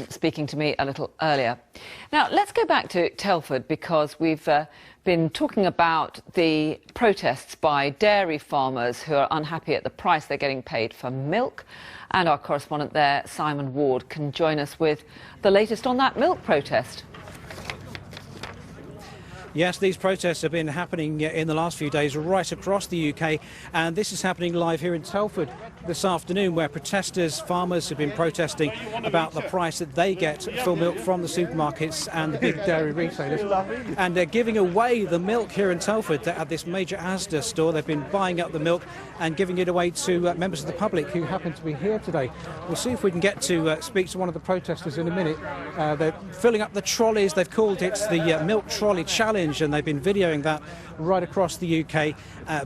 Speaking to me a little earlier. Now, let's go back to Telford because we've been talking about the protests by dairy farmers who are unhappy at the price they're getting paid for milk. And our correspondent there, Simon Ward, can join us with the latest on that milk protest. Yes, these protests have been happening in the last few days right across the UK, and this is happening live here in Telford this afternoon, where protesters, farmers have been protesting about the price that they get for milk from the supermarkets and the big dairy retailers. And they're giving away the milk here in Telford at this major Asda store. They've been buying up the milk and giving it away to members of the public who happen to be here today. We'll see if we can get to speak to one of the protesters in a minute. They're filling up the trolleys. They've called it the Milk Trolley Challenge, and they've been videoing that right across the UK,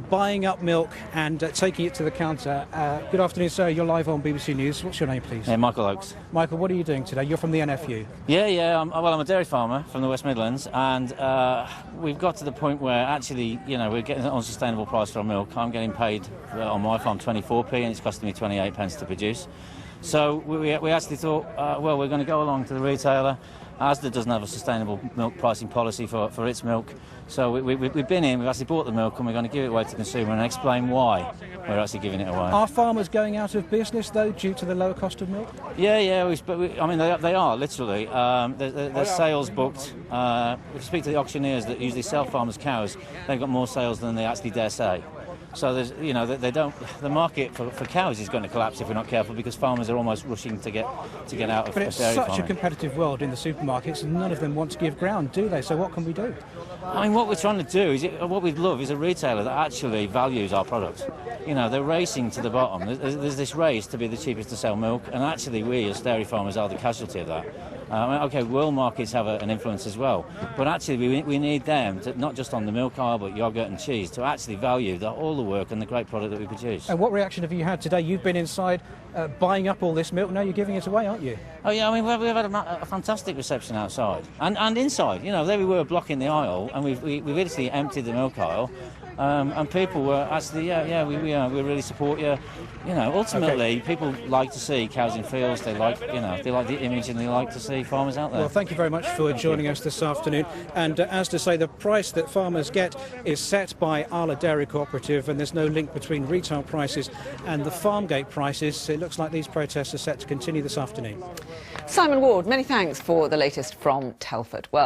buying up milk and taking it to the counter. Good afternoon, sir. You're live on BBC News. What's your name, please? Michael Oakes. Michael, what are you doing today? You're from the NFU. Yeah. I'm a dairy farmer from the West Midlands, and we've got to the point where actually, we're getting an unsustainable price for our milk. I'm getting paid on my farm 24p, and it's costing me 28 pence to produce. So we actually thought, well, we're going to go along to the retailer. Asda doesn't have a sustainable milk pricing policy for its milk. So we've been in, we've actually bought the milk, and we're going to give it away to the consumer and explain why we're actually giving it away. Are farmers going out of business, though, due to the lower cost of milk? Yeah, I mean, they are, literally. There's sales booked. If you speak to the auctioneers that usually sell farmers' cows, they've got more sales than they actually dare say. So there's, the market for cows is going to collapse if we're not careful, because farmers are almost rushing to get out of dairy farming. But it's such a competitive world in the supermarkets, and none of them want to give ground, do they? So what can we do? I mean, what we're trying to do is, what we'd love is a retailer that actually values our product. They're racing to the bottom. There's this race to be the cheapest to sell milk, and actually we as dairy farmers are the casualty of that. OK, world markets have an influence as well, but actually we need them, to, not just on the milk aisle, but yoghurt and cheese, to actually value all the work and the great product that we produce. And what reaction have you had today? You've been inside buying up all this milk, now you're giving it away, aren't you? Oh yeah, I mean, we've had a fantastic reception outside and inside. There we were blocking the aisle, and we've literally emptied the milk aisle. And people were actually, we really support you. Ultimately, people like to see cows in fields. They like the image, and they like to see farmers out there. Well, thank you very much for joining us this afternoon. And as to say, the price that farmers get is set by Arla Dairy Cooperative, and there's no link between retail prices and the farm gate prices. It looks like these protests are set to continue this afternoon. Simon Ward, many thanks for the latest from Telford. Well.